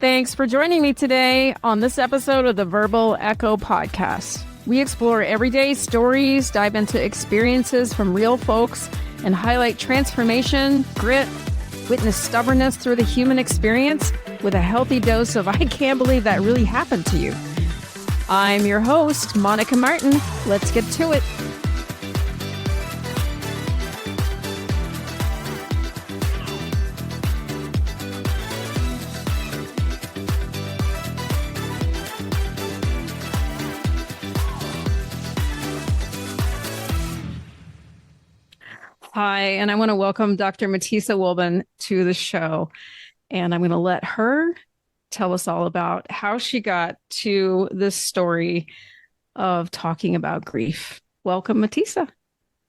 Thanks for joining me today on this episode of the Verbal Echo Podcast. We explore everyday stories, dive into experiences from real folks, and highlight transformation, grit, witness stubbornness through the human experience with a healthy dose of I can't believe that really happened to you. I'm your host, Monica Martin. Let's get to it. Hi, and I want to welcome Dr. Matisa Wilbon to the show. And I'm going to let her tell us all about how she got to this story of talking about grief. Welcome, Matisa.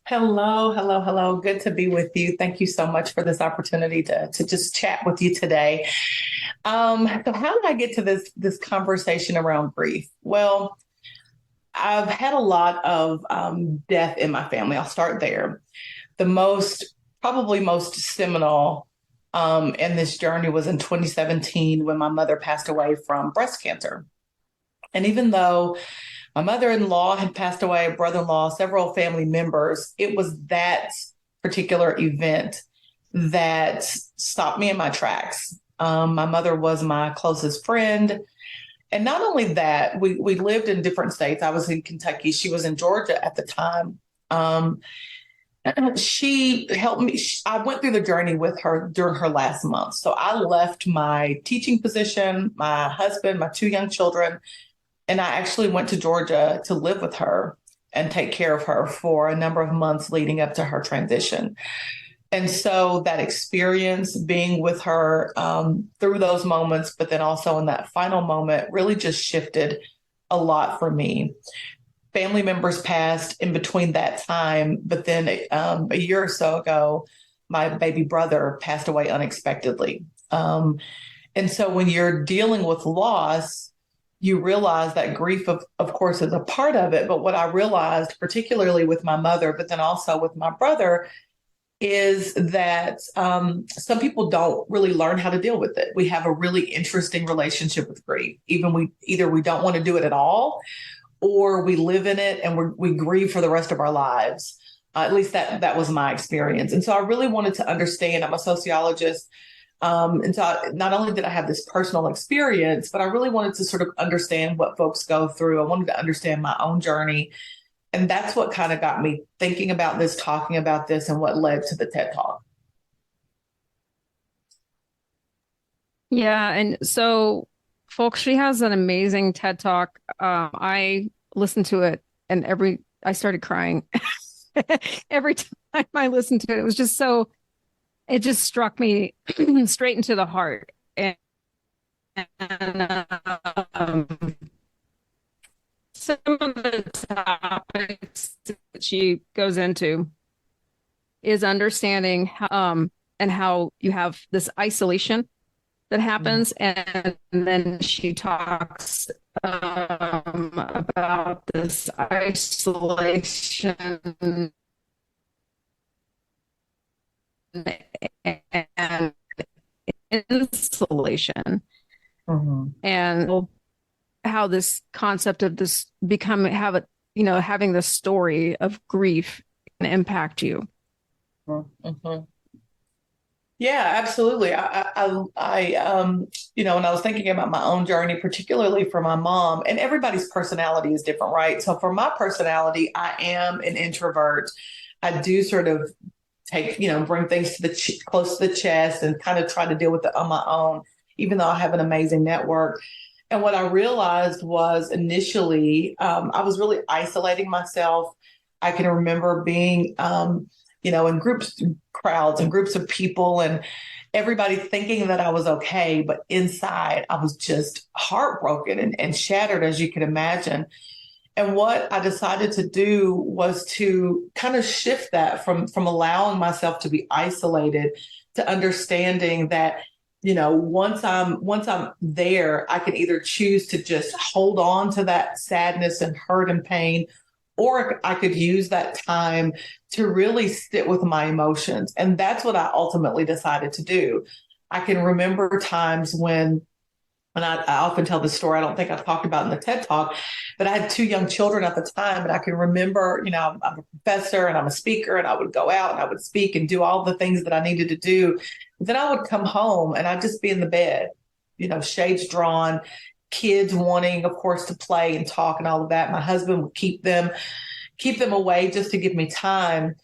Hello. Good to be with you. Thank you so much for this opportunity to just chat with you today. So how did I get to this conversation around grief? Well, I've had a lot of death in my family. I'll start there. The probably most seminal in this journey was in 2017 when my mother passed away from breast cancer. And even though my mother-in-law had passed away, brother-in-law, several family members, it was that particular event that stopped me in my tracks. My mother was my closest friend. And not only that, we lived in different states. I was in Kentucky. She was in Georgia at the time. She helped me. I went through the journey with her during her last month. So I left my teaching position, my husband, my two young children, and I actually went to Georgia to live with her and take care of her for a number of months leading up to her transition. And so that experience being with her through those moments, but then also in that final moment really just shifted a lot for me. Family members passed in between that time, but then a year or so ago, my baby brother passed away unexpectedly. And so when you're dealing with loss, you realize that grief, of course, is a part of it. But what I realized, particularly with my mother, but then also with my brother, is that some people don't really learn how to deal with it. We have a really interesting relationship with grief. Either we don't want to do it at all, or we live in it and we grieve for the rest of our lives. At least that was my experience. And so I really wanted to understand. I'm a sociologist. And so not only did I have this personal experience, but I really wanted to sort of understand what folks go through. I wanted to understand my own journey. And that's what kind of got me thinking about this, talking about this, and what led to the TED Talk. Yeah. And so, folks, she has an amazing TED Talk. I listened to it and I started crying every time I listened to it. It was just it just struck me straight into the heart. And some of the topics that she goes into is understanding and how you have this isolation that happens. And then she talks about this isolation and insulation, and how this concept of this having this story of grief can impact you. Yeah, absolutely. When I was thinking about my own journey, particularly for my mom, and everybody's personality is different, right? So for my personality, I am an introvert. I do sort of bring things close to the chest and kind of try to deal with it on my own, even though I have an amazing network. And what I realized was initially, I was really isolating myself. I can remember being, in crowds and groups of people, and everybody thinking that I was okay. But inside, I was just heartbroken and shattered, as you can imagine. And what I decided to do was to kind of shift that from allowing myself to be isolated to understanding that, once I'm there, I can either choose to just hold on to that sadness and hurt and pain, or I could use that time to really sit with my emotions. And that's what I ultimately decided to do. I can remember times when And I often tell this story. I don't think I've talked about it in the TED Talk, but I had two young children at the time. And I can remember, I'm a professor and I'm a speaker, and I would go out and I would speak and do all the things that I needed to do. But then I would come home and I'd just be in the bed, shades drawn, kids wanting, of course, to play and talk and all of that. My husband would keep them away just to give me time.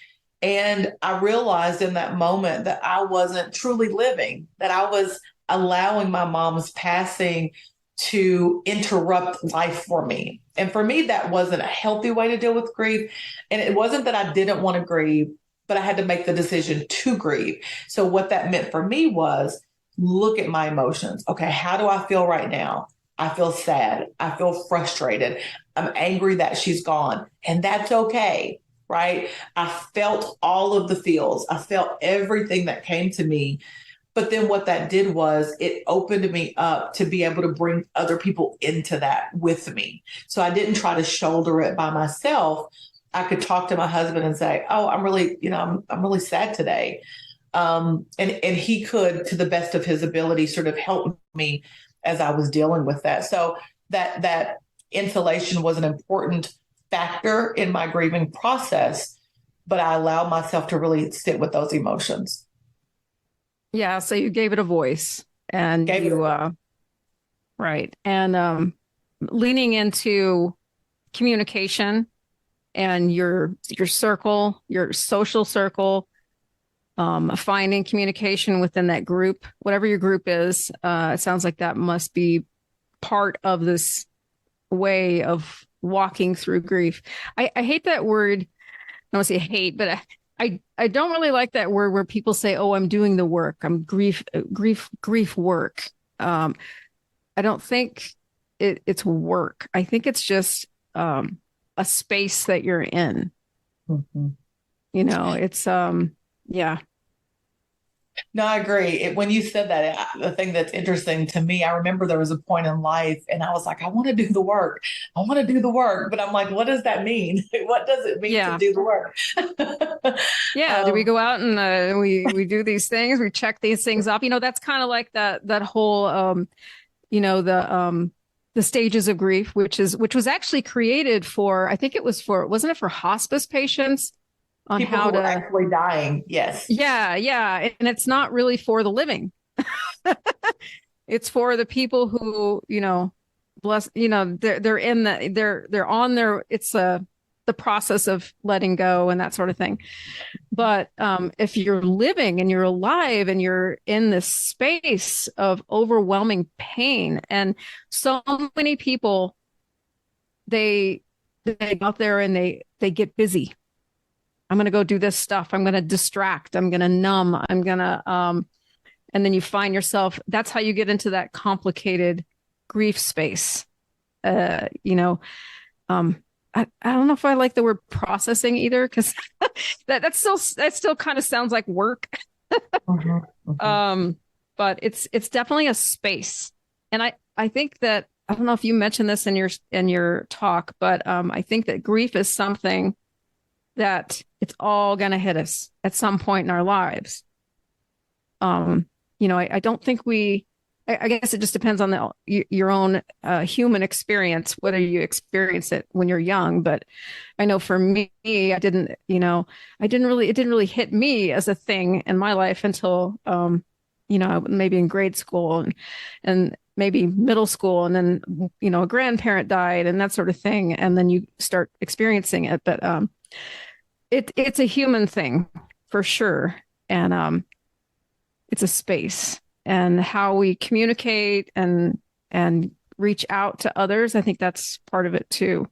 And I realized in that moment that I wasn't truly living, that I was allowing my mom's passing to interrupt life for me. And for me, that wasn't a healthy way to deal with grief. And it wasn't that I didn't want to grieve, but I had to make the decision to grieve. So what that meant for me was look at my emotions. Okay, how do I feel right now? I feel sad. I feel frustrated. I'm angry that she's gone. And that's okay, right? I felt all of the feels. I felt everything that came to me. But then what that did was it opened me up to be able to bring other people into that with me. So I didn't try to shoulder it by myself. I could talk to my husband and say, "Oh, I'm really, I'm really sad today." And he could, to the best of his ability, sort of help me as I was dealing with that. So that insulation was an important factor in my grieving process, but I allowed myself to really sit with those emotions. Yeah, so you gave it a voice, and right. And leaning into communication and your circle, your social circle, finding communication within that group, whatever your group is. It sounds like that must be part of this way of walking through grief. I hate that word. I don't say hate, but I don't really like that word where people say, "Oh, I'm doing the work. I'm grief work." I don't think it's work. I think it's just a space that you're in. Mm-hmm. It's yeah. No, I agree. When you said that, the thing that's interesting to me, I remember there was a point in life and I was like, I want to do the work. I want to do the work. But I'm like, what does that mean? What does it mean to do the work? Yeah. Do we go out and we do these things? We check these things off. That's kind of like that whole, the stages of grief, which was actually created for, I think wasn't it for hospice patients? On people how who are actually dying. Yes. Yeah. And it's not really for the living. It's for the people who, they're in they're on their, it's the process of letting go and that sort of thing. But if you're living and you're alive and you're in this space of overwhelming pain, and so many people, they go out there and they get busy. I'm going to go do this stuff. I'm going to distract. I'm going to numb. I'm going to, and then you find yourself, that's how you get into that complicated grief space. I don't know if I like the word processing either, because that still kind of sounds like work. Mm-hmm, mm-hmm. But it's definitely a space. And I think that, I don't know if you mentioned this in your talk, but I think that grief is something that it's all going to hit us at some point in our lives. I don't think I guess it just depends on your own human experience, whether you experience it when you're young. But I know for me, it didn't really hit me as a thing in my life until, maybe in grade school and maybe middle school. And then, a grandparent died and that sort of thing. And then you start experiencing it. But it's a human thing for sure. And it's a space, and how we communicate and reach out to others. I think that's part of it too.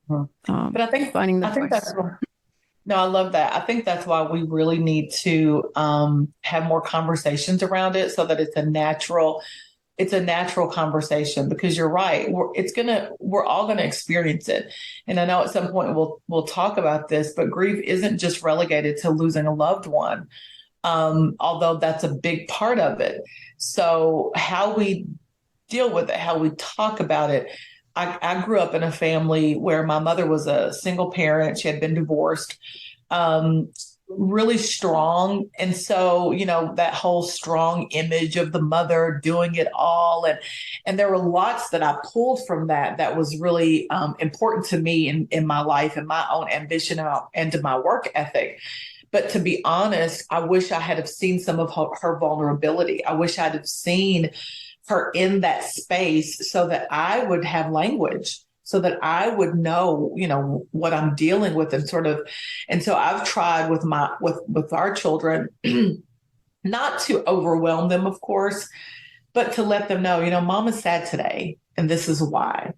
But I think finding the voice. No, I love that. I think that's why we really need to have more conversations around it, so that it's a natural conversation, because you're right. We're all going to experience it. And I know at some point we'll talk about this, but grief isn't just relegated to losing a loved one. Although that's a big part of it. So how we deal with it, how we talk about it. I grew up in a family where my mother was a single parent. She had been divorced. really strong. And so, that whole strong image of the mother doing it all. And there were lots that I pulled from that was really important to me in my life and my own ambition and to my work ethic. But to be honest, I wish I had have seen some of her vulnerability. I wish I'd have seen her in that space so that I would have language, so that I would know, what I'm dealing with and and so I've tried with our children, not to overwhelm them, of course, but to let them know, mom is sad today and this is why.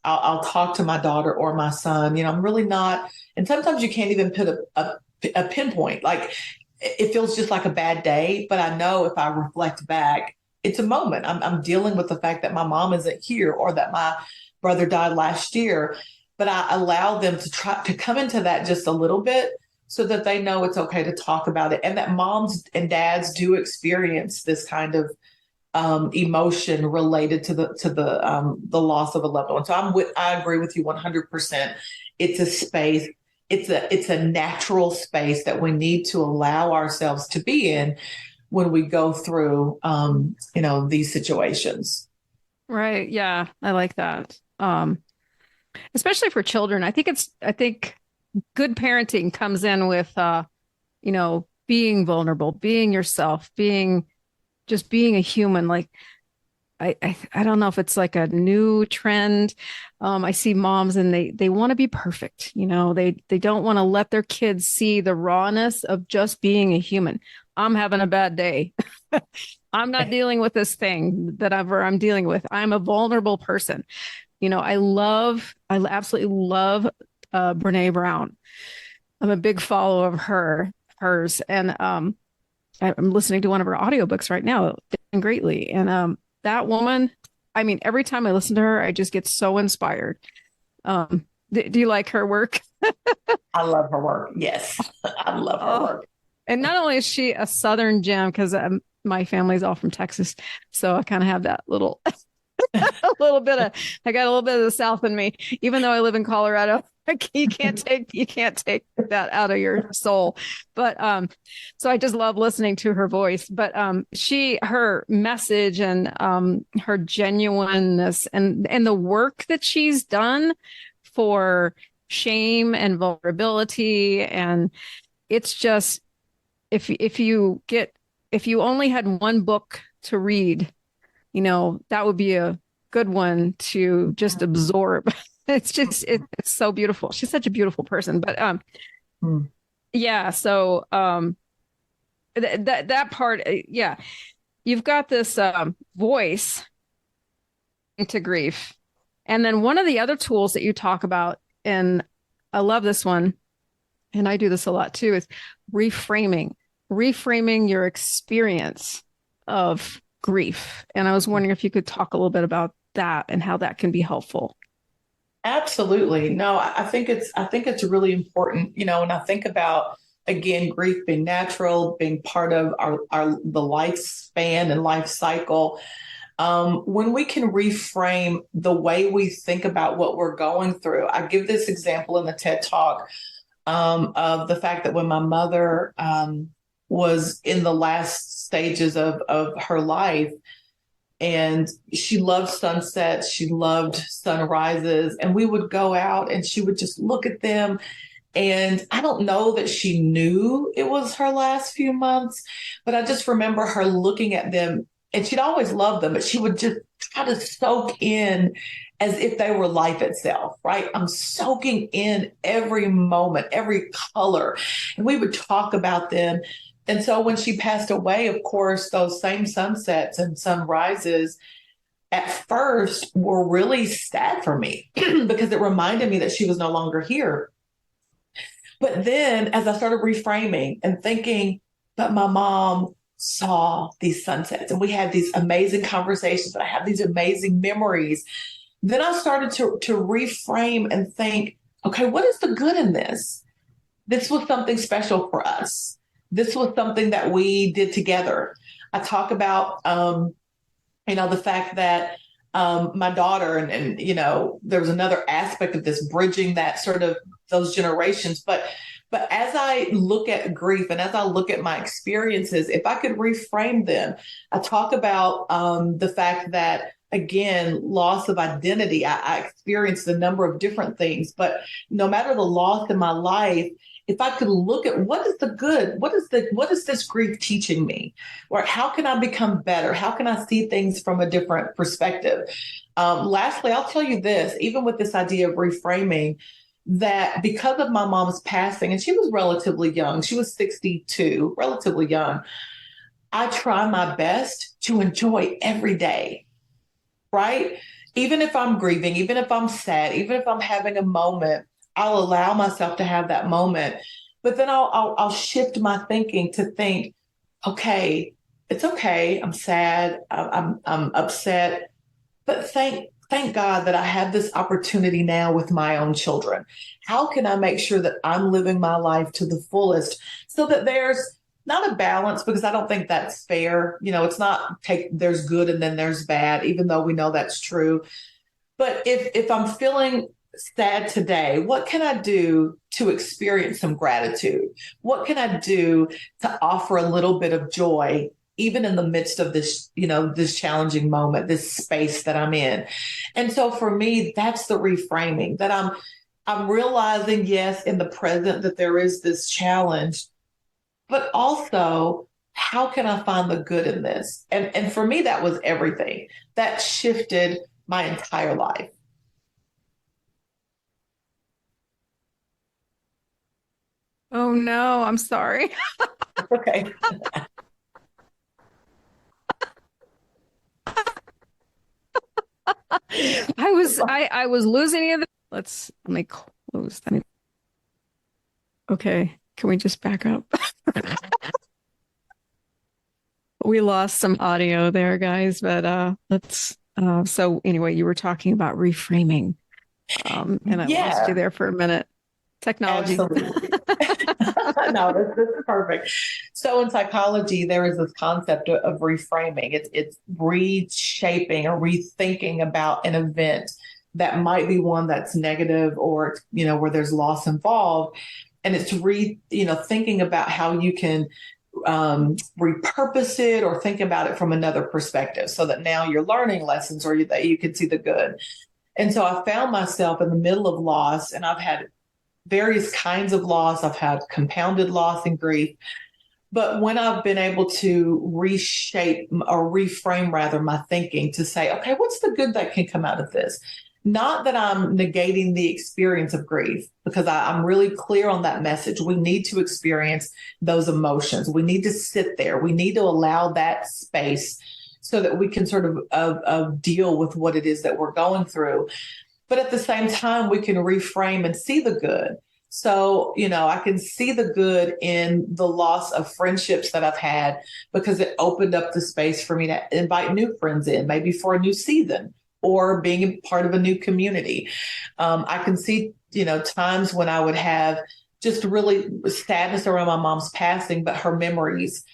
I'll talk to my daughter or my son, I'm really not, and sometimes you can't even put a pinpoint, like it feels just like a bad day, but I know if I reflect back, it's a moment. I'm dealing with the fact that my mom isn't here or that my brother died last year, but I allow them to try to come into that just a little bit so that they know it's okay to talk about it, and that moms and dads do experience this kind of emotion related to the loss of a loved one. So I agree with you 100%. It's a space. It's a natural space that we need to allow ourselves to be in when we go through these situations. Right. Yeah, I like that. Especially for children. I think good parenting comes in with being vulnerable, being yourself, being a human. Like I don't know if it's like a new trend. I see moms and they want to be perfect. They don't want to let their kids see the rawness of just being a human. I'm having a bad day. I'm not dealing with this thing that I'm dealing with. I'm a vulnerable person. I absolutely love Brene Brown. I'm a big follower of hers. And I'm listening to one of her audiobooks right now, greatly. And that woman, I mean, every time I listen to her, I just get so inspired. Do you like her work? I love her work. Yes, I love her work. And not only is she a Southern gem, because my family's all from Texas, so I kind of have that little, I got a little bit of the South in me, even though I live in Colorado. You can't take that out of your soul. But so I just love listening to her voice. But her message and her genuineness and the work that she's done for shame and vulnerability, and it's just if you only had one book to read, that would be a good one to just absorb. It's it's so beautiful. She's such a beautiful person. But yeah, so that part, yeah, you've got this voice into grief. And then one of the other tools that you talk about, and I love this one, and I do this a lot too, is reframing your experience of grief. And I was wondering if you could talk a little bit about that and how that can be helpful. Absolutely. No, I think it's really important, when I think about, again, grief being natural, being part of the lifespan and life cycle. When we can reframe the way we think about what we're going through. I give this example in the TED Talk of the fact that when my mother was in the last stages of her life, and she loved sunsets, she loved sunrises, and we would go out and she would just look at them. And I don't know that she knew it was her last few months, but I just remember her looking at them, and she'd always loved them, but she would just try to soak in as if they were life itself, right? I'm soaking in every moment, every color. And we would talk about them. And so when she passed away, of course, those same sunsets and sunrises at first were really sad for me because it reminded me that she was no longer here. But then as I started reframing and thinking, but my mom saw these sunsets and we had these amazing conversations and I have these amazing memories, then I started to reframe and think, okay, what is the good in this? This was something special for us. This was something that we did together. I talk about, the fact that my daughter and there was another aspect of this bridging that sort of those generations. But But as I look at grief and as I look at my experiences, if I could reframe them, I talk about the fact that, again, loss of identity. I experienced a number of different things, but no matter the loss in my life, if I could look at what is the good, what is this grief teaching me, or how can I become better? How can I see things from a different perspective? Lastly, I'll tell you this: even with this idea of reframing, that because of my mom's passing, and she was relatively young, she was 62, relatively young, I try my best to enjoy every day, right? Even if I'm grieving, even if I'm sad, even if I'm having a moment, I'll allow myself to have that moment. But then I'll shift my thinking to think, okay, it's okay. I'm sad. I'm upset. But thank God that I have this opportunity now with my own children. How can I make sure that I'm living my life to the fullest so that there's not a balance, because I don't think that's fair. It's not there's good and then there's bad, even though we know that's true. But if I'm feeling sad today, what can I do to experience some gratitude? What can I do to offer a little bit of joy, even in the midst of this, this challenging moment, this space that I'm in? And so for me, that's the reframing, that I'm realizing, yes, in the present that there is this challenge, but also how can I find the good in this? And for me, that was everything. That shifted my entire life. Oh no, I'm sorry. Okay. I was losing it. Let me close. Okay, can we just back up? We lost some audio there, guys, but let's so anyway, you were talking about reframing. And I lost you Yeah, there for a minute. Technology. absolutely. No, this is perfect. So in psychology, there is this concept of reframing. It's reshaping or rethinking about an event that might be one that's negative, or where there's loss involved, and it's thinking about how you can repurpose it or think about it from another perspective, so that now you're learning lessons, or that you can see the good. And so I found myself in the middle of loss, and I've had various kinds of loss. I've had compounded loss and grief. But when I've been able to reshape or reframe, rather, my thinking to say, okay, what's the good that can come out of this? Not that I'm negating the experience of grief, because I'm really clear on that message. We need to experience those emotions. We need to sit there. We need to allow that space so that we can sort of deal with what it is that we're going through. But at the same time, we can reframe and see the good. So, I can see the good in the loss of friendships that I've had, because it opened up the space for me to invite new friends in, maybe for a new season, or being a part of a new community. I can see, times when I would have just really sadness around my mom's passing, but her memories,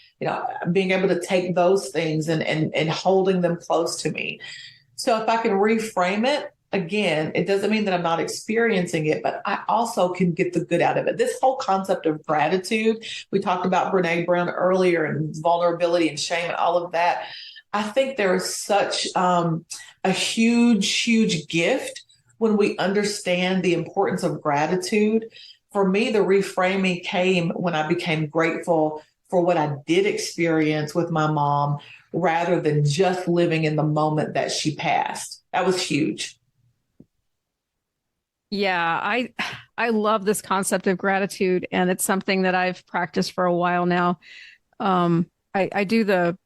being able to take those things and holding them close to me. So if I can reframe it, again, it doesn't mean that I'm not experiencing it, but I also can get the good out of it. This whole concept of gratitude, we talked about Brene Brown earlier, and vulnerability and shame and all of that. I think there is such a huge, huge gift when we understand the importance of gratitude. For me, the reframing came when I became grateful for what I did experience with my mom, rather than just living in the moment that she passed. That was huge. Yeah, I love this concept of gratitude, and it's something that I've practiced for a while now. I do the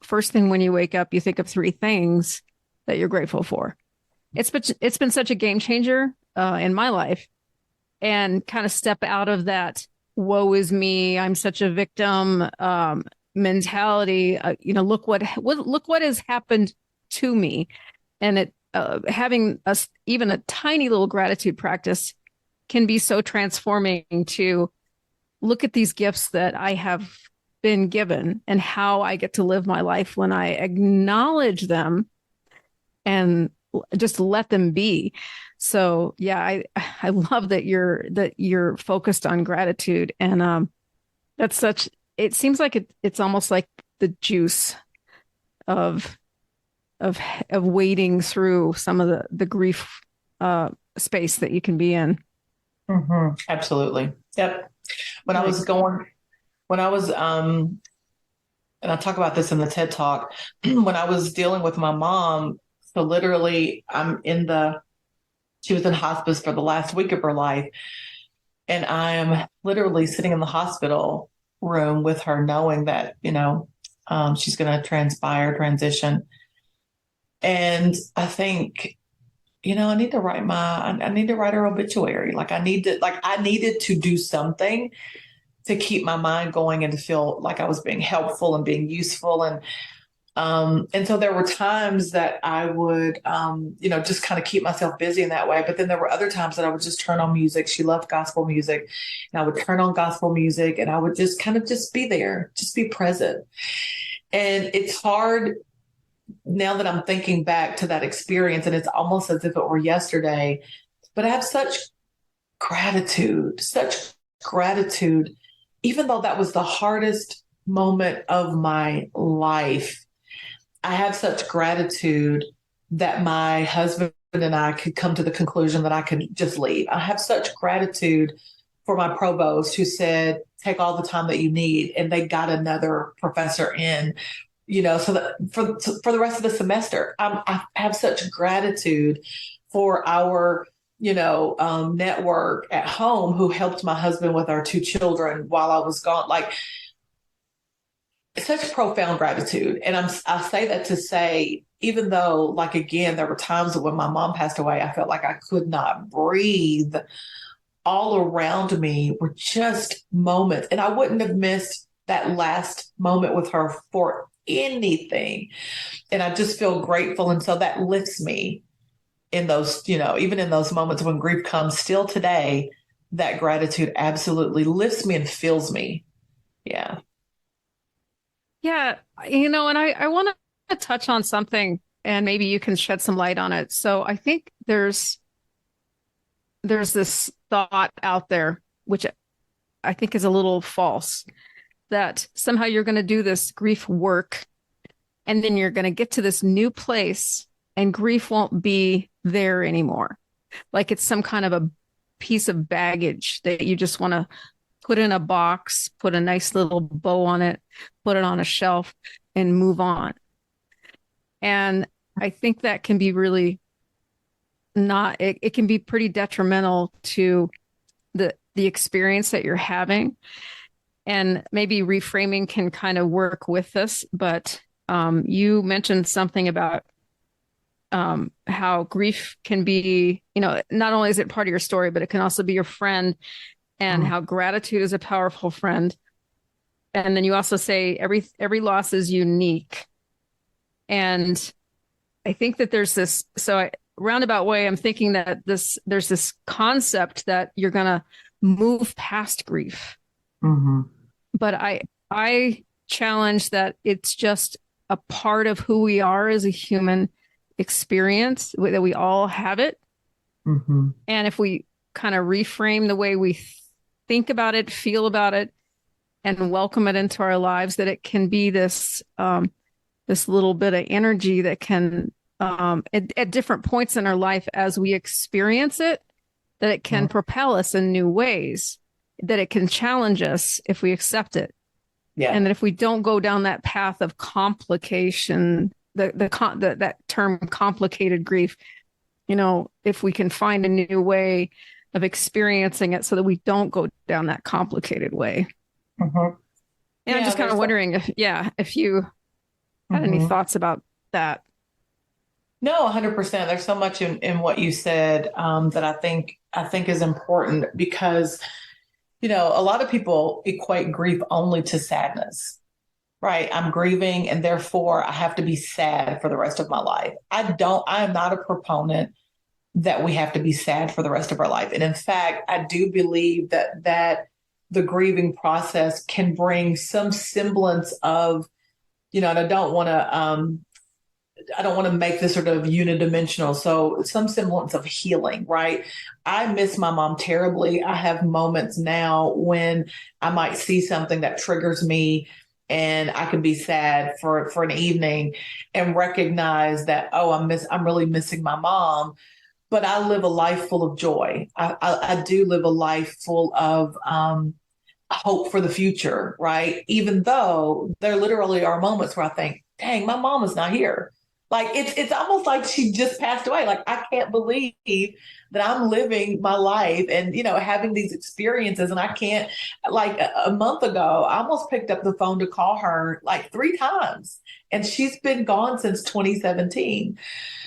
first thing when you wake up, you think of three things that you're grateful for. It's been such a game changer in my life, and kind of step out of that woe is me, I'm such a victim mentality. Look what has happened to me, and it having even a tiny little gratitude practice can be so transforming, to look at these gifts that I have been given and how I get to live my life when I acknowledge them and just let them be. So yeah, I love that you're focused on gratitude, and that's such. It seems like it's almost like the juice of of of wading through some of the grief space that you can be in. Absolutely. Yep. When I Like, was going, when I was, and I talk about this in the TED Talk, when I was dealing with my mom, so literally she was in hospice for the last week of her life. And I am literally sitting in the hospital room with her, knowing that, she's going to transition. And I think, I need to I need to write her obituary. Like I needed to do something to keep my mind going and to feel like I was being helpful and being useful. And so there were times that I would, just kind of keep myself busy in that way. But then there were other times that I would just turn on music. She loved gospel music, and I would turn on gospel music, and I would just kind of just be there, just be present. And it's hard now that I'm thinking back to that experience, and it's almost as if it were yesterday, but I have such gratitude, even though that was the hardest moment of my life. I have such gratitude that my husband and I could come to the conclusion that I could just leave. I have such gratitude for my provost who said, take all the time that you need. And they got another professor in, so that for the rest of the semester. I have such gratitude for our, network at home who helped my husband with our two children while I was gone. Like, such profound gratitude. And I say that to say, even though, like, again, there were times when my mom passed away, I felt like I could not breathe. All around me were just moments. And I wouldn't have missed that last moment with her for anything. And I just feel grateful. And so that lifts me in those, even in those moments when grief comes still today, that gratitude absolutely lifts me and fills me. Yeah. yeah, and I want to touch on something, and maybe you can shed some light on it. So I think there's this thought out there, which I think is a little false, that somehow you're going to do this grief work, and then you're going to get to this new place and grief won't be there anymore. Like it's some kind of a piece of baggage that you just want to put in a box, put a nice little bow on it, put it on a shelf, and move on. And I think that can be really it can be pretty detrimental to the experience that you're having. And maybe reframing can kind of work with this. But you mentioned something about how grief can be, not only is it part of your story, but it can also be your friend, and how gratitude is a powerful friend. And then you also say every loss is unique. And I think that there's this, roundabout way, I'm thinking that there's this concept that you're going to move past grief. But I challenge that it's just a part of who we are as a human experience, that we all have it. And if we kind of reframe the way we think about it, feel about it, and welcome it into our lives, that it can be this little bit of energy that can, at different points in our life as we experience it, that it can propel us in new ways, that it can challenge us if we accept it. Yeah. And that if we don't go down that path of complication, that term complicated grief, if we can find a new way of experiencing it so that we don't go down that complicated way. And I'm just kind of wondering if you had any thoughts about that. No, 100%. There's so much in what you said that I think is important, because, a lot of people equate grief only to sadness, right? I'm grieving and therefore I have to be sad for the rest of my life. I am not a proponent that we have to be sad for the rest of our life. And in fact, I do believe that the grieving process can bring some semblance of, and I don't want to I don't want to make this sort of unidimensional. So some semblance of healing, right? I miss my mom terribly. I have moments now when I might see something that triggers me and I can be sad for an evening and recognize that, oh, I'm really missing my mom. But I live a life full of joy. I do live a life full of hope for the future, right? Even though there literally are moments where I think, dang, my mom is not here. Like it's almost like she just passed away. Like I can't believe that I'm living my life and having these experiences, and I can't. Like a month ago, I almost picked up the phone to call her like 3 times, and she's been gone since 2017.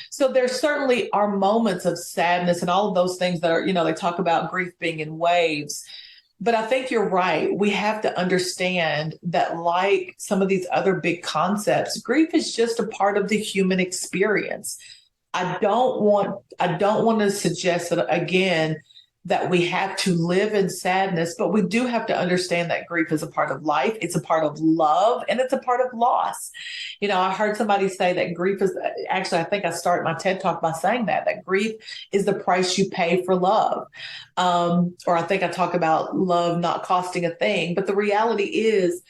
So there certainly are moments of sadness and all of those things that are, they talk about grief being in waves. But I think you're right. We have to understand that, like some of these other big concepts, grief is just a part of the human experience. I don't want to suggest that again that we have to live in sadness, but we do have to understand that grief is a part of life. It's a part of love, and it's a part of loss. I heard somebody say that grief is actually, I think I started my TED talk by saying that grief is the price you pay for love. Or I think I talk about love not costing a thing. But the reality is,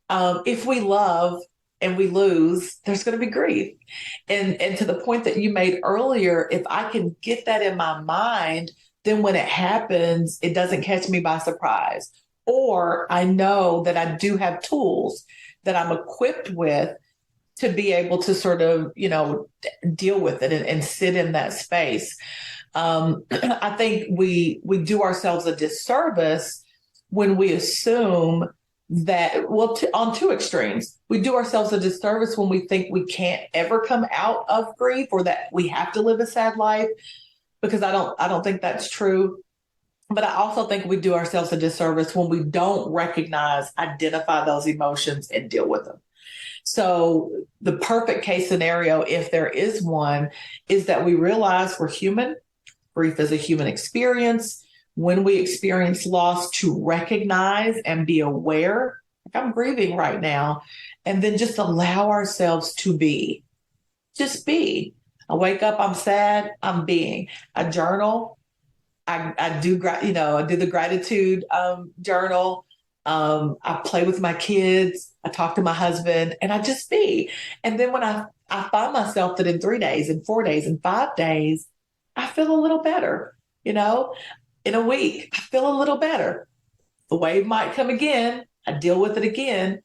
if we love and we lose, there's going to be grief. And to the point that you made earlier, if I can get that in my mind, then when it happens, it doesn't catch me by surprise. Or I know that I do have tools that I'm equipped with to be able to sort of, deal with it and sit in that space. I think we do ourselves a disservice when we assume that, well, on two extremes, we do ourselves a disservice when we think we can't ever come out of grief or that we have to live a sad life, because I don't think that's true. But I also think we do ourselves a disservice when we don't recognize, identify those emotions and deal with them. So the perfect case scenario, if there is one, is that we realize we're human. Grief is a human experience. When we experience loss, to recognize and be aware, like I'm grieving right now, and then just allow ourselves to be. Just be. I wake up, I'm sad, I'm being. I journal. I do the gratitude journal. I play with my kids. I talk to my husband, and I just be. And then when I find myself that in 3 days, in 4 days, in 5 days, I feel a little better. In a week, I feel a little better. The wave might come again. I deal with it again.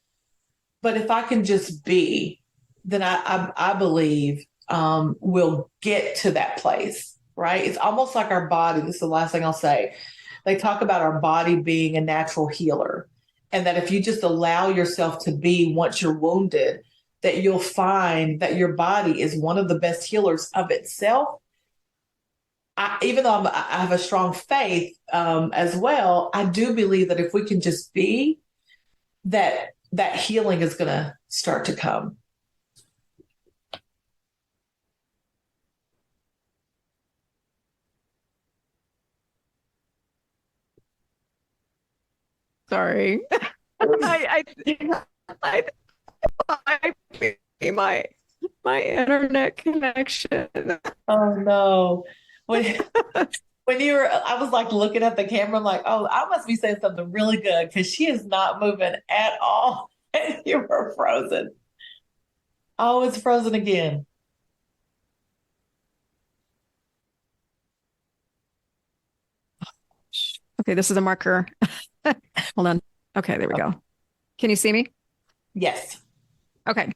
But if I can just be, then I believe we'll get to that place, right? It's almost like our body. This is the last thing I'll say. They talk about our body being a natural healer, and that if you just allow yourself to be once you're wounded, that you'll find that your body is one of the best healers of itself. Even though I have a strong faith as well, I do believe that if we can just be, that healing is going to start to come. Sorry. I my internet connection. Oh no. When I was like looking at the camera, I'm like, oh, I must be saying something really good because she is not moving at all. And you were frozen. Oh, it's frozen again. Okay, this is a marker. Hold on. Okay, there we go. Can you see me? Yes. Okay.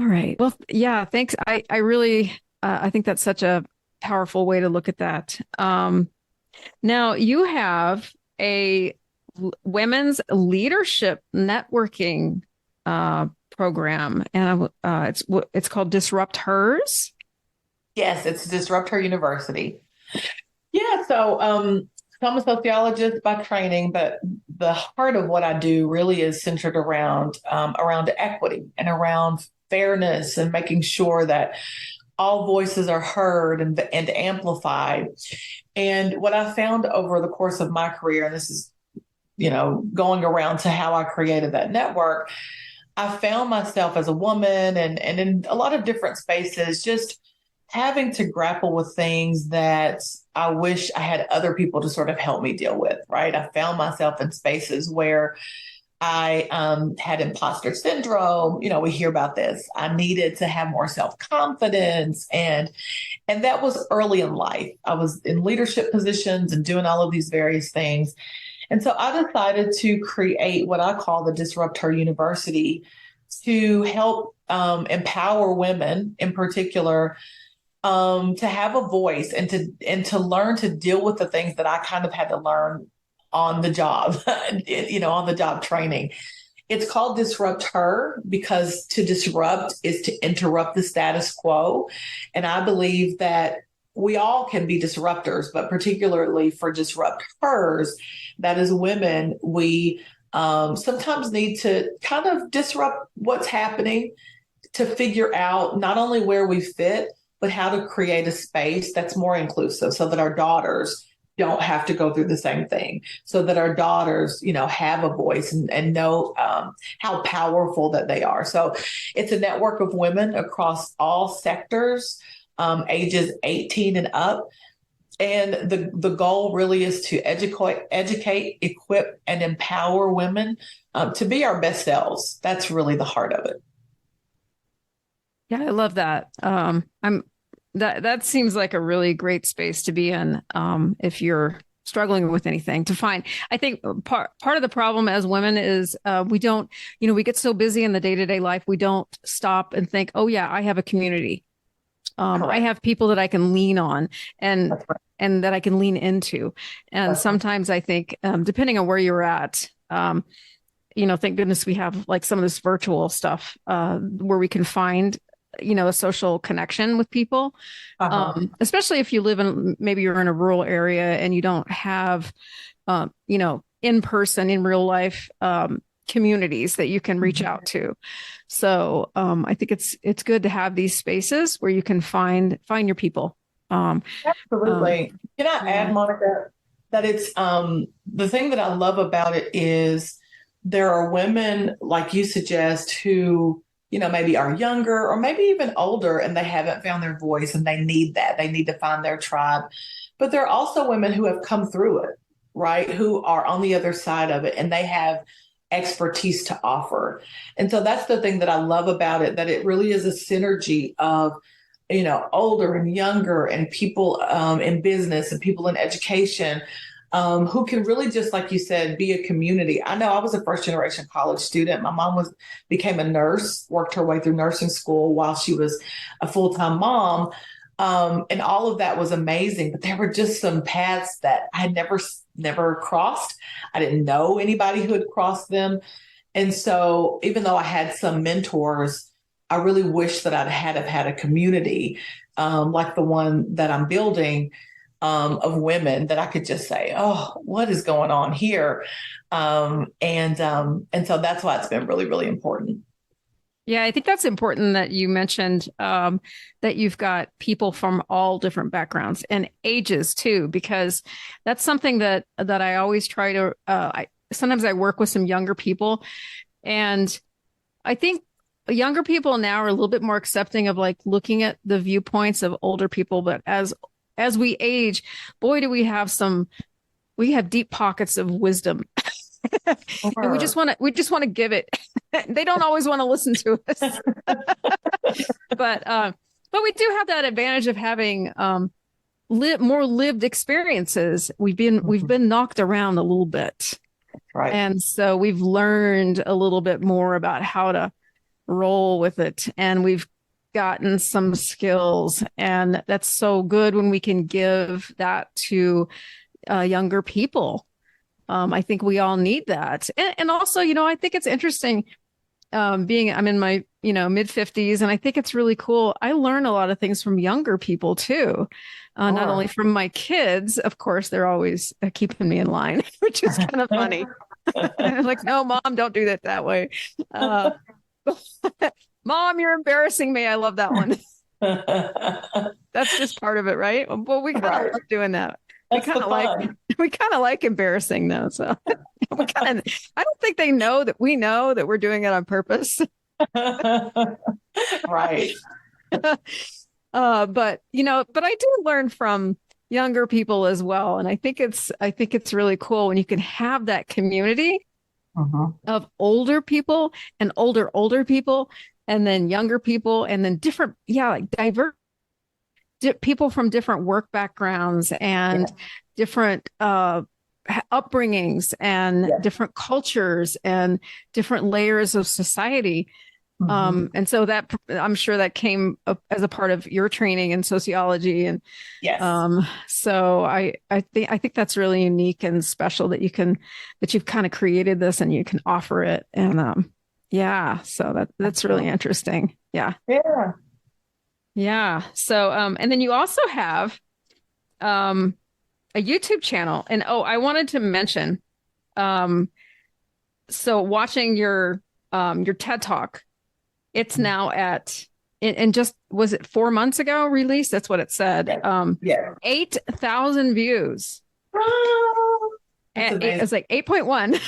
All right. Well, yeah, thanks. I really, I think that's such a powerful way to look at that. Now you have a women's leadership networking program, and it's called Disrupt Hers. Yes, it's Disrupt Her University. Yeah, so I'm a sociologist by training, but the heart of what I do really is centered around equity and around fairness and making sure that all voices are heard and amplified. And what I found over the course of my career, and this is, going around to how I created that network, I found myself as a woman and in a lot of different spaces, just having to grapple with things that I wish I had other people to sort of help me deal with, right? I found myself in spaces where I had imposter syndrome. You know, we hear about this. I needed to have more self-confidence, and that was early in life. I was in leadership positions and doing all of these various things. And so I decided to create what I call the Disrupt Her University to help empower women in particular, to have a voice and to learn to deal with the things that I kind of had to learn on the job, on the job training. It's called Disrupt Her because to disrupt is to interrupt the status quo. And I believe that we all can be disruptors, but particularly for disrupt hers, that is women, we sometimes need to kind of disrupt what's happening to figure out not only where we fit, but how to create a space that's more inclusive so that our daughters don't have to go through the same thing, so that our daughters, have a voice and know how powerful that they are. So it's a network of women across all sectors, ages 18 and up. And the goal really is to educate, equip, and empower women to be our best selves. That's really the heart of it. Yeah, I love that. That seems like a really great space to be in if you're struggling with anything to find. I think part of the problem as women is we don't, we get so busy in the day-to-day life, we don't stop and think, oh yeah, I have a community. I have people that I can lean on and that I can lean into. And sometimes I think, depending on where you're at, thank goodness we have like some of this virtual stuff where we can find a social connection with people, especially if you live maybe you're in a rural area and you don't have, in person, in real life, communities that you can reach out to. So I think it's good to have these spaces where you can find your people. Absolutely. Can I add, Monica, that it's the thing that I love about it is there are women, like you suggest, who maybe are younger or maybe even older and they haven't found their voice and they need that. They need to find their tribe. But there are also women who have come through it, right? Who are on the other side of it and they have expertise to offer. And so that's the thing that I love about it, that it really is a synergy of, older and younger and people in business and people in education who can really just, like you said, be a community. I know I was a first generation college student. My mom became a nurse, worked her way through nursing school while she was a full-time mom. And all of that was amazing, but there were just some paths that I had never crossed. I didn't know anybody who had crossed them. And so even though I had some mentors, I really wish that I'd have had a community like the one that I'm building, of women that I could just say, oh, what is going on here? And so that's why it's been really, really important. Yeah, I think that's important that you mentioned that you've got people from all different backgrounds and ages too, because that's something that I always try to, sometimes I work with some younger people, and I think younger people now are a little bit more accepting of like looking at the viewpoints of older people, but as we age, boy, do we have deep pockets of wisdom. And we just want to give it. They don't always want to listen to us. But we do have that advantage of having more lived experiences. We've been knocked around a little bit. Right. And so we've learned a little bit more about how to roll with it. And we've gotten some skills, and that's so good when we can give that to younger people. I think we all need that. And also, I think it's interesting I'm in my, mid 50s, and I think it's really cool. I learn a lot of things from younger people too. Not only from my kids, of course, they're always keeping me in line, which is kind of funny. Like, no, Mom, don't do that way. Mom, you're embarrassing me. I love that one. That's just part of it, right? Well, we kind of love doing that. we That's kind the of like fun. we kind of like embarrassing though. So we kind of I don't think they know that we know that we're doing it on purpose. Right. But but I do learn from younger people as well. And I think it's really cool when you can have that community Mhm. of older people and older people and then younger people and then different, yeah, like diverse people from different work backgrounds Yeah. and different upbringings and Yeah. different cultures and different layers of society. Mhm. And so that I'm sure that came up as a part of your training in sociology. And Yes. so I think that's really unique and special that that you've kind of created this and you can offer it. And yeah, so that's really interesting. Yeah. Yeah. Yeah. So and then you also have um a YouTube channel. And oh, I wanted to mention um so watching your TED Talk, it's now at and just was it 4 months ago released? That's what it said. Yeah. Yeah. 8,000 views. Oh, that's And amazing. it's like 8.1.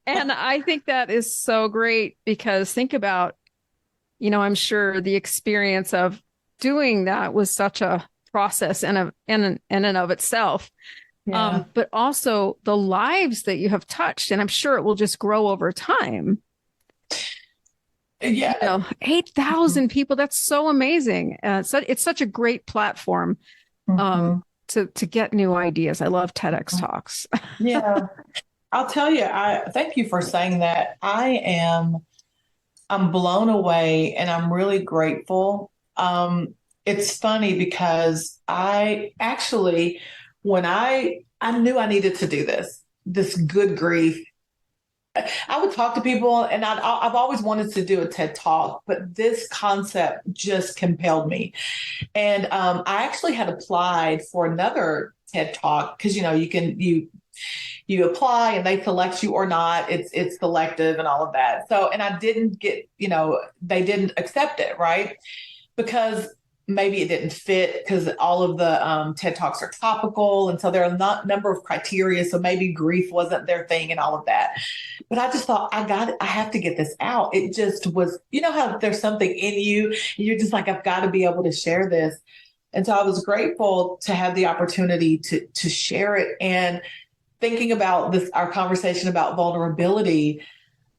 And I think that is so great because think about, I'm sure the experience of doing that was such a process in and of itself. Yeah. But also the lives that you have touched, and I'm sure it will just grow over time. Yeah. 8,000 people, that's so amazing. So it's such a great platform um, Mhm. to get new ideas. I love TEDx talks. Yeah. I'll tell you, I thank you for saying that. I'm blown away and I'm really grateful. It's funny because I actually, when I knew I needed to do this good grief, I would talk to people and I've always wanted to do a TED talk, but this concept just compelled me. And I actually had applied for another TED talk because you apply and they select you or not. It's selective and all of that. So and I didn't get, they didn't accept it, right? Because maybe it didn't fit because all of the TED Talks are topical. And so there are not number of criteria. So maybe grief wasn't their thing and all of that. But I just thought, I have to get this out. It just was, how there's something in you. And you're just like, I've got to be able to share this. And so I was grateful to have the opportunity to share it. And thinking about this, our conversation about vulnerability,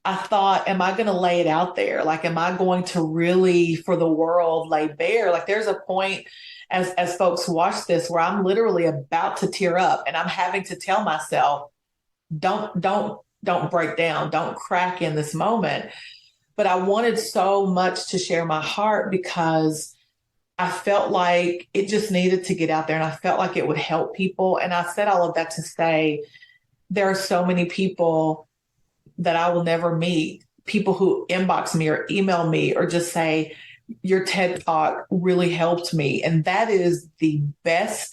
I thought, am I going to lay it out there? Like, am I going to really, for the world, lay bare? Like, there's a point as folks watch this where I'm literally about to tear up, and I'm having to tell myself, don't break down, don't crack in this moment. But I wanted so much to share my heart because I felt like it just needed to get out there, and I felt like it would help people. And I said all of that to say there are so many people that I will never meet, people who inbox me or email me or just say, your TED Talk really helped me. And that is that's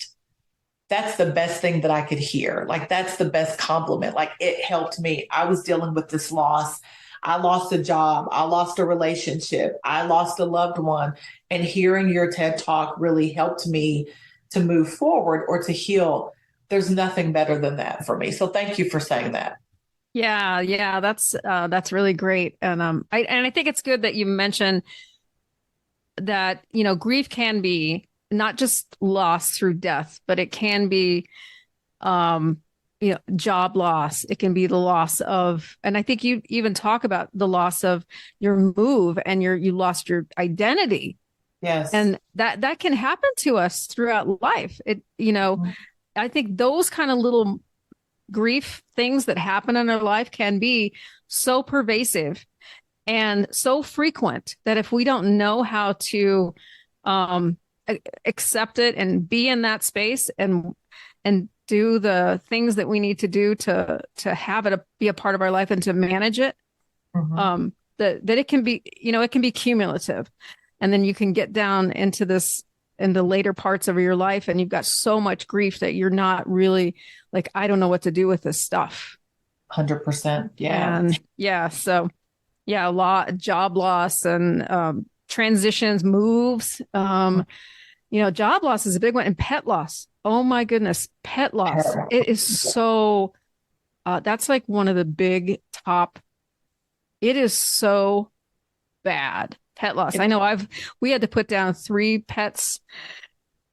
the best thing that I could hear. Like, that's the best compliment. Like, it helped me. I was dealing with this loss. I lost a job. I lost a relationship. I lost a loved one. And hearing your TED Talk really helped me to move forward or to heal. There's nothing better than that for me. So thank you for saying that. Yeah, that's really great. And I think it's good that you mentioned that, grief can be not just loss through death, but it can be job loss. It can be the loss of, and I think you even talk about the loss of your move and you lost your identity. Yes. And that can happen to us throughout life. I think those kind of little grief things that happen in our life can be so pervasive and so frequent that if we don't know how to accept it and be in that space and do the things that we need to do to have it be a part of our life and to manage it, Mm-hmm. that it can be, it can be cumulative. And then you can get down into this in the later parts of your life and you've got so much grief that you're not really like, I don't know what to do with this stuff. 100%. Yeah. And yeah, so yeah, job loss and transitions, moves. Job loss is a big one, and pet loss. Oh my goodness. Pet loss. Pet. It is so, that's like one of the big top, it is so bad. Pet loss. I It, know we had to put down 3 pets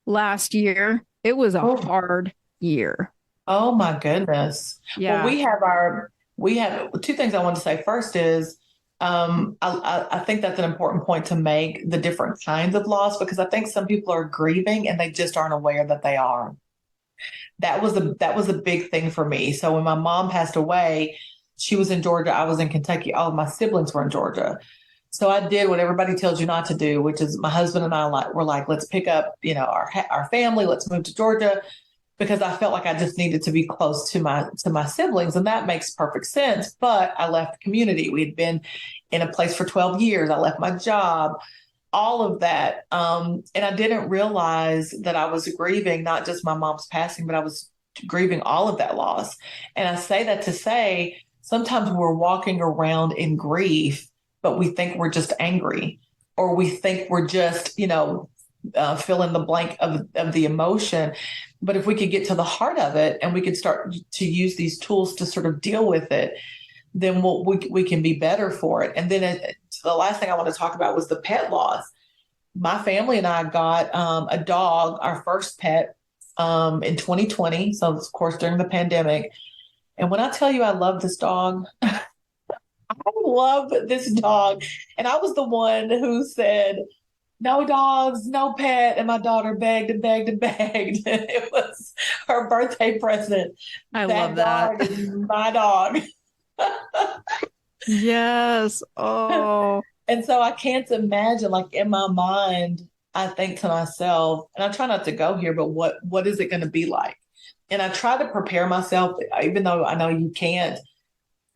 last year. It was a oh, hard year. oh my goodness. Well, Yeah. we have two things I want to say. First is, I think that's an important point to make, the different kinds of loss, because I think some people are grieving and they just aren't aware that they are. That was a big thing for me. So when my mom passed away, she was in Georgia, I was in Kentucky. All of my siblings were in Georgia. So I did what everybody tells you not to do, which is my husband and I were like, let's pick up, our family, let's move to Georgia, because I felt like I just needed to be close to my siblings, and that makes perfect sense. But I left the community. We had been in a place for 12 years. I left my job, all of that. And I didn't realize that I was grieving not just my mom's passing, but I was grieving all of that loss. And I say that to say sometimes we're walking around in grief, but we think we're just angry, or we think we're just, fill in the blank of the emotion. But if we could get to the heart of it and we could start to use these tools to sort of deal with it, then we can be better for it. And then the last thing I want to talk about was the pet loss. My family and I got a dog, our first pet, in 2020. So, of course, during the pandemic. And when I tell you I love this dog, I love this dog. And I was the one who said, no dogs, no pet. And my daughter begged and begged and begged. It was her birthday present. I love That that. dog is my dog. Yes. Oh, And so I can't imagine, like in my mind, I think to myself, and I try not to go here, but what is it going to be like? And I try to prepare myself, even though I know you can't,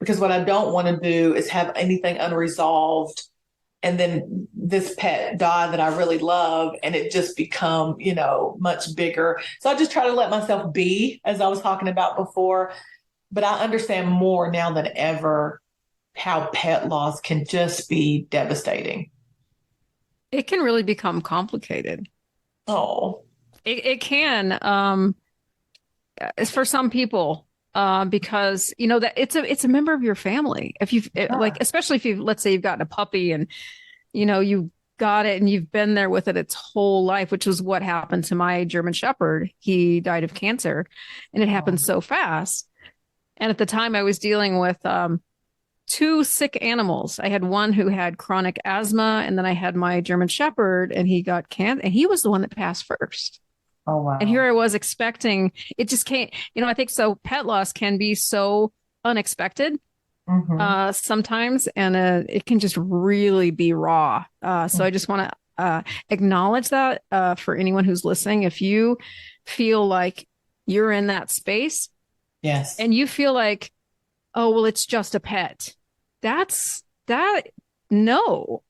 because what I don't want to do is have anything unresolved and then this pet die that I really love and it just become, much bigger. So I just try to let myself be, as I was talking about before. But I understand more now than ever how pet loss can just be devastating. it can really become complicated. Oh, It can, it's for some people, because that it's a member of your family. If you've like, yeah. especially if let's say you've gotten a puppy and you got it and you've been there with it its whole life, which was what happened to my German Shepherd. He died of cancer, and it happened Oh, so fast. And at the time, I was dealing with 2 sick animals. I had one who had chronic asthma, and then I had my German Shepherd, and he got cancer, and he was the one that passed first. oh And here wow. I was expecting it just can't, I think so. Pet loss can be so unexpected Hmm. sometimes, and it can just really be raw. So I just want to acknowledge that for anyone who's listening. If you feel like you're in that space Yes. and you feel like, oh, well, it's just a pet, that, no,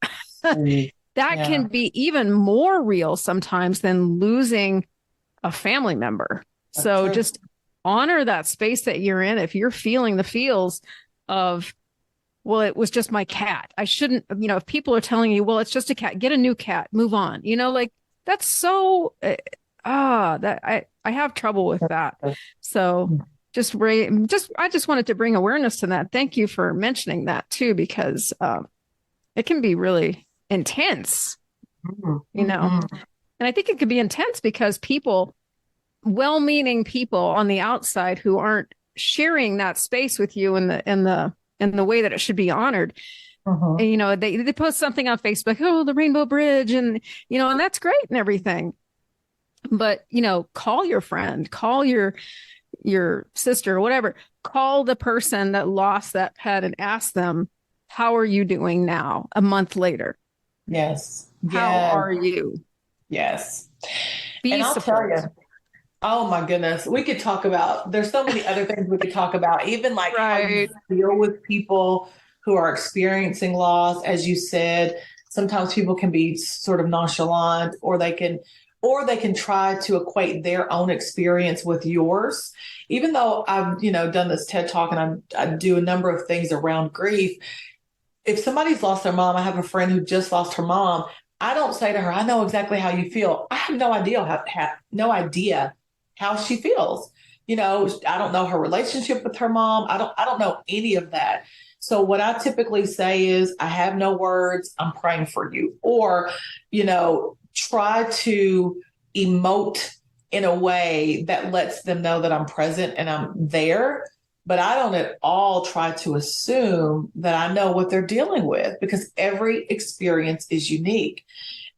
Mm. that Yeah. can be even more real sometimes than losing a family member. That's So true. just honor that space that you're in. If you're feeling the feels of, well, it was just my cat, I shouldn't, if people are telling you, well, it's just a cat, get a new cat, move on, like that's so, that I have trouble with that. So I just wanted to bring awareness to that. Thank you for mentioning that too, because it can be really intense, Mm-hmm. and I think it could be intense because people, well-meaning people on the outside who aren't sharing that space with you in the way that it should be honored. Hmm. And, they post something on Facebook, oh, the Rainbow Bridge, and that's great and everything. But, call your friend, call your sister or whatever, call the person that lost that pet and ask them, how are you doing now, a month later? Yes. How Yes. are you? Yes. And Be I'll tell you, supportive. oh my goodness, we could talk about, there's so many other things we could talk about, even like how you Right. deal with people who are experiencing loss. As you said, sometimes people can be sort of nonchalant, or they can try to equate their own experience with yours. Even though I've, done this TED talk and I do a number of things around grief. If somebody's lost their mom, I have a friend who just lost her mom. I don't say to her, I know exactly how you feel. I have no idea how she feels. I don't know her relationship with her mom. I don't know any of that. So what I typically say is, I have no words. I'm praying for you. Or, try to emote in a way that lets them know that I'm present and I'm there. But I don't at all try to assume that I know what they're dealing with, because every experience is unique.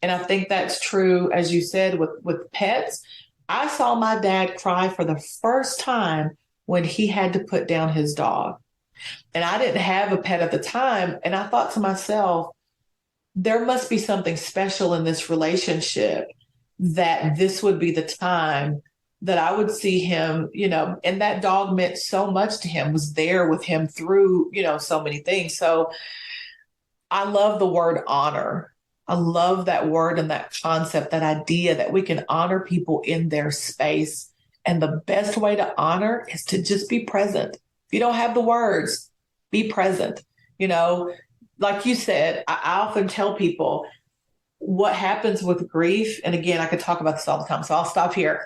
And I think that's true, as you said, with pets. I saw my dad cry for the first time when he had to put down his dog. And I didn't have a pet at the time. And I thought to myself, there must be something special in this relationship that this would be the time that I would see him, and that dog meant so much to him, was there with him through, so many things. So I love the word honor. I love that word and that concept, that idea that we can honor people in their space. And the best way to honor is to just be present. If you don't have the words, be present. Like you said, I often tell people what happens with grief. And again, I could talk about this all the time, so I'll stop here.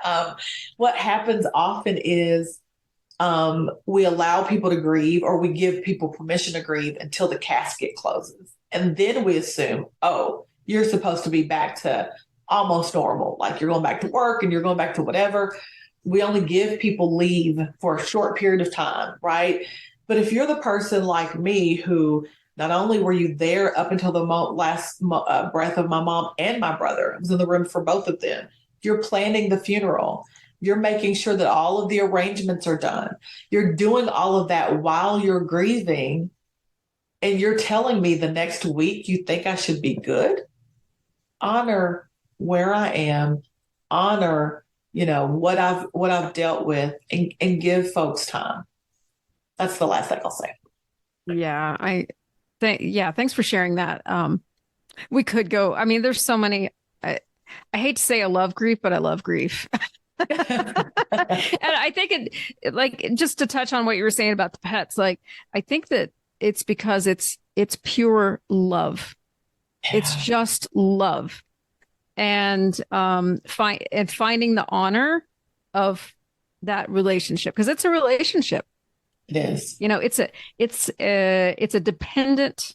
What happens often is we allow people to grieve, or we give people permission to grieve until the casket closes. And then we assume, oh, you're supposed to be back to almost normal. Like you're going back to work and you're going back to whatever. We only give people leave for a short period of time, right? But if you're the person like me, who not only were you there up until the last breath of my mom and my brother, I was in the room for both of them. You're planning the funeral. You're making sure that all of the arrangements are done. You're doing all of that while you're grieving. And you're telling me the next week you think I should be good? Honor where I am, honor, what I've dealt with, and give folks time. That's the last thing I'll say. Yeah, thanks for sharing that. We could go, I mean, there's so many, I hate to say I love grief, but I love grief. And I think like, just to touch on what you were saying about the pets, like, I think that it's because it's pure love. Yeah. It's just love. And finding the honor of that relationship, because it's a relationship. It is. It's a dependent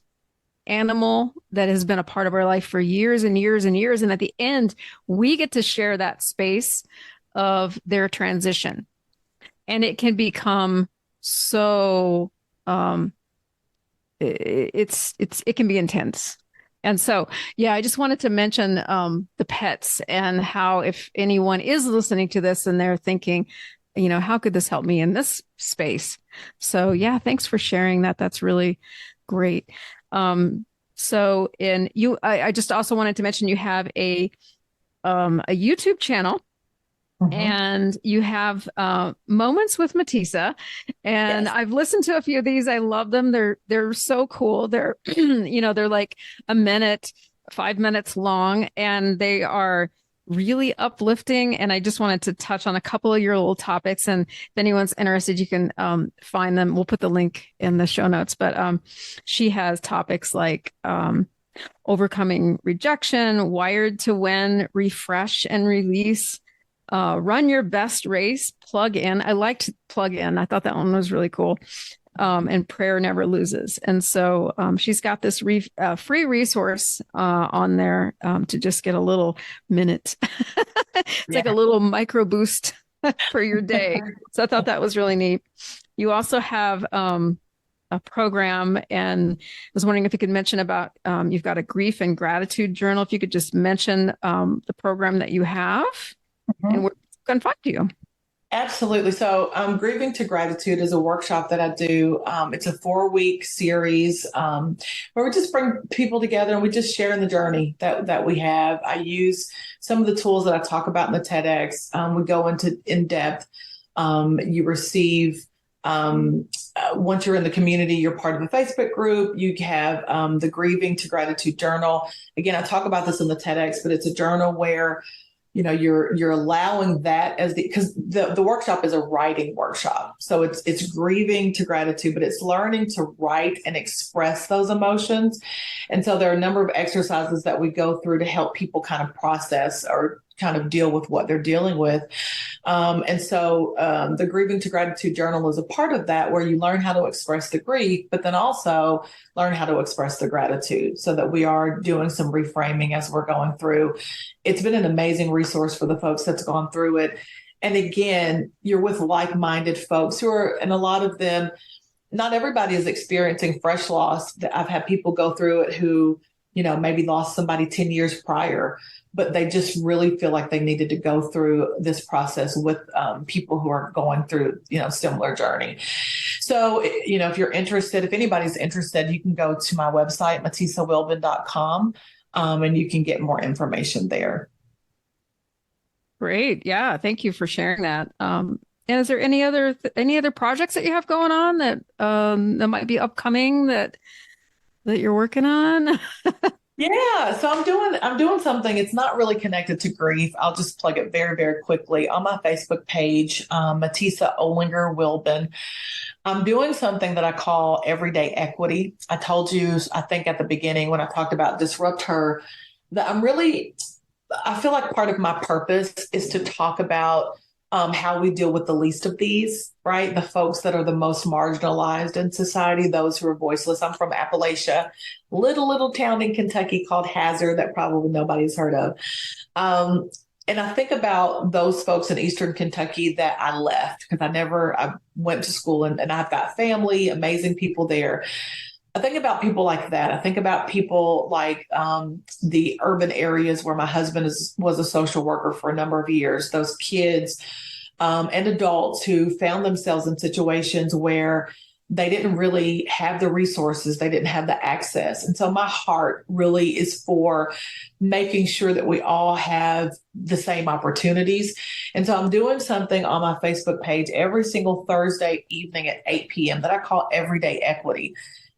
animal that has been a part of our life for years and years and years. And at the end, we get to share that space of their transition. And it can become so, it can be intense. And so, yeah, I just wanted to mention the pets, and how, if anyone is listening to this and they're thinking, how could this help me in this space? So, yeah, thanks for sharing that. That's really great. I just also wanted to mention you have a YouTube channel. Mm-hmm. And you have Moments with Matisa, and yes. I've listened to a few of these. I love them. They're so cool. They're they're like a minute, 5 minutes long, and they are really uplifting. And I just wanted to touch on a couple of your little topics. And if anyone's interested, you can find them. We'll put the link in the show notes. But she has topics like overcoming rejection, wired to win, refresh and release. Run your best race, plug in. I liked plug in. I thought that one was really cool. And prayer never loses. And so she's got this free resource on there to just get a little minute. It's like a little micro boost for your day. So I thought that was really neat. You also have a program, and I was wondering if you could mention about, you've got a grief and gratitude journal. If you could just mention the program that you have. Mm-hmm. And where you can find you. Absolutely. So Grieving to Gratitude is a workshop that I do. It's a 4-week series where we just bring people together and we just share in the journey that we have. I use some of the tools that I talk about in the TEDx. We go into in depth. You receive, once you're in the community, you're part of a Facebook group. You have the Grieving to Gratitude journal. Again, I talk about this in the TEDx, but it's a journal where you're allowing that as because the workshop is a writing workshop. So it's grieving to gratitude, but it's learning to write and express those emotions. And so there are a number of exercises that we go through to help people kind of process or kind of deal with what they're dealing with. And so the Grieving to Gratitude Journal is a part of that, where you learn how to express the grief, but then also learn how to express the gratitude, so that we are doing some reframing as we're going through. It's been an amazing resource for the folks that's gone through it. And again, you're with like-minded folks who are, and a lot of them, not everybody is experiencing fresh loss. I've had people go through it who, maybe lost somebody 10 years prior, but they just really feel like they needed to go through this process with people who are going through, similar journey. So, if you're interested, if anybody's interested, you can go to my website, matisawilbon.com, and you can get more information there. Great. Yeah. Thank you for sharing that. And is there any other projects that you have going on that might be upcoming that you're working on? Yeah, so I'm doing something. It's not really connected to grief. I'll just plug it very, very quickly. On my Facebook page, Matisa Wilbon, I'm doing something that I call Everyday Equity. I told you, I think at the beginning when I talked about Disrupt Her, that I feel like part of my purpose is to talk about how we deal with the least of these, right? The folks that are the most marginalized in society, those who are voiceless. I'm from Appalachia, little town in Kentucky called Hazard that probably nobody's heard of. And I think about those folks in Eastern Kentucky that I left because I went to school and I've got family, amazing people there. I think about people like that. I think about people like the urban areas where my husband was a social worker for a number of years, those kids and adults who found themselves in situations where they didn't really have the resources, they didn't have the access. And so my heart really is for making sure that we all have the same opportunities. And so I'm doing something on my Facebook page every single Thursday evening at 8 p.m. that I call Everyday Equity.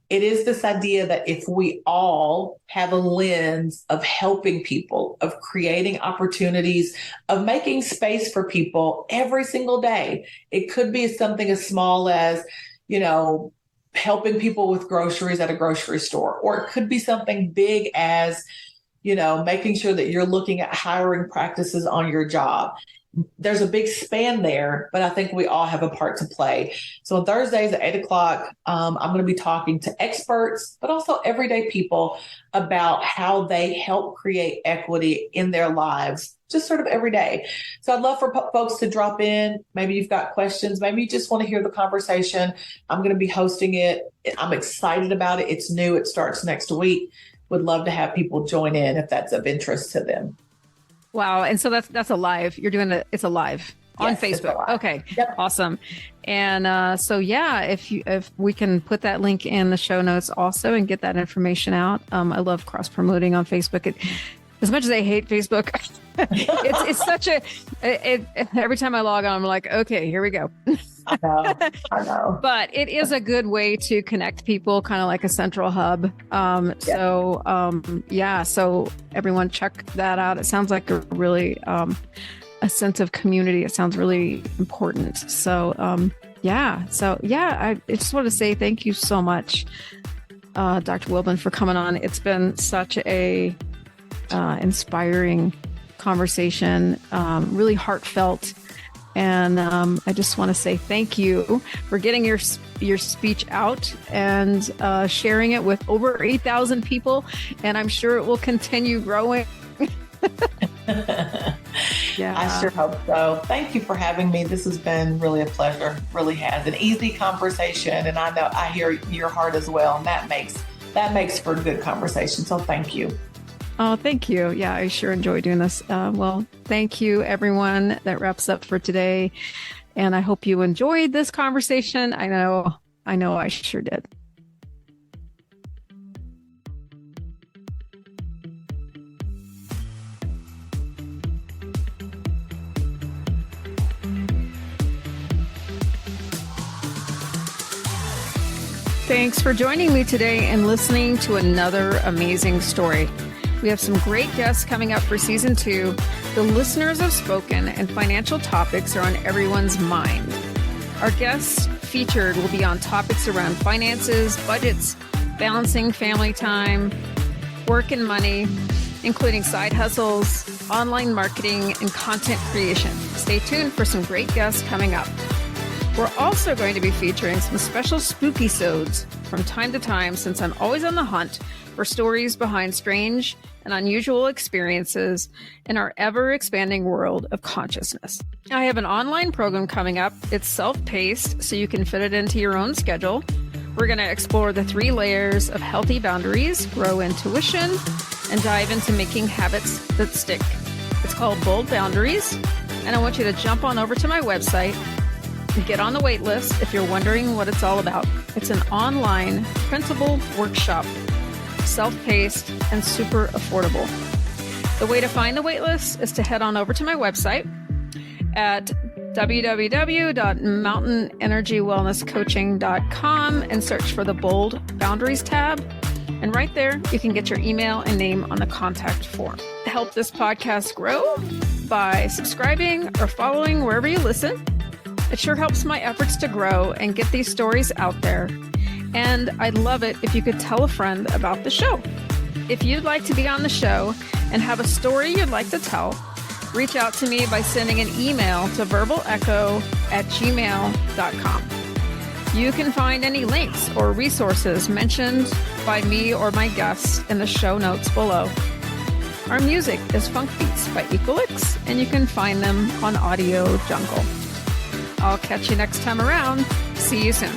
It is this idea that if we all have a lens of helping people, of creating opportunities, of making space for people every single day, it could be something as small as, helping people with groceries at a grocery store, or it could be something big as, making sure that you're looking at hiring practices on your job. There's a big span there, but I think we all have a part to play. So on Thursdays at 8 o'clock, I'm going to be talking to experts, but also everyday people about how they help create equity in their lives, just sort of every day. So I'd love for folks to drop in. Maybe you've got questions. Maybe you just want to hear the conversation. I'm going to be hosting it. I'm excited about it. It's new. It starts next week. Would love to have people join in if that's of interest to them. Wow. And so that's a live. You're doing it's a live on Facebook. Okay. Yep. Awesome. And so, yeah, if we can put that link in the show notes also and get that information out. I love cross promoting on Facebook. As much as I hate Facebook, it's such every time I log on, I'm like, okay, here we go. I know. But it is a good way to connect people, kind of like a central hub. So everyone check that out. It sounds like a really, a sense of community. It sounds really important. So, I just want to say thank you so much, Dr. Wilbon, for coming on. It's been such a inspiring conversation, really heartfelt. And I just want to say thank you for getting your speech out and sharing it with over 8,000 people. And I'm sure it will continue growing. Yeah, I sure hope so. Thank you for having me. This has been really a pleasure. Really has an easy conversation. And I know I hear your heart as well. And that makes for a good conversation. So thank you. Oh, thank you. Yeah, I sure enjoy doing this. Well, thank you, everyone. That wraps up for today. And I hope you enjoyed this conversation. I know I sure did. Thanks for joining me today and listening to another amazing story. We have some great guests coming up for season 2. The listeners have spoken and financial topics are on everyone's mind. Our guests featured will be on topics around finances, budgets, balancing family time, work and money, including side hustles, online marketing, and content creation. Stay tuned for some great guests coming up. We're also going to be featuring some special spooky-sodes from time to time, since I'm always on the hunt for stories behind strange and unusual experiences in our ever-expanding world of consciousness. I have an online program coming up. It's self-paced, so you can fit it into your own schedule. We're going to explore the 3 layers of healthy boundaries, grow intuition, and dive into making habits that stick. It's called Bold Boundaries, and I want you to jump on over to my website and get on the wait list if you're wondering what it's all about. It's an online printable workshop, self-paced and super affordable. The way to find the wait list is to head on over to my website at www.mountain-energy-wellness-coaching.com and search for the Bold Boundaries tab. And right there, you can get your email and name on the contact form. Help this podcast grow by subscribing or following wherever you listen. It sure helps my efforts to grow and get these stories out there. And I'd love it if you could tell a friend about the show. If you'd like to be on the show and have a story you'd like to tell, reach out to me by sending an email to verbalecho@gmail.com. You can find any links or resources mentioned by me or my guests in the show notes below. Our music is Funk Beats by Equalix, and you can find them on Audio Jungle. I'll catch you next time around. See you soon.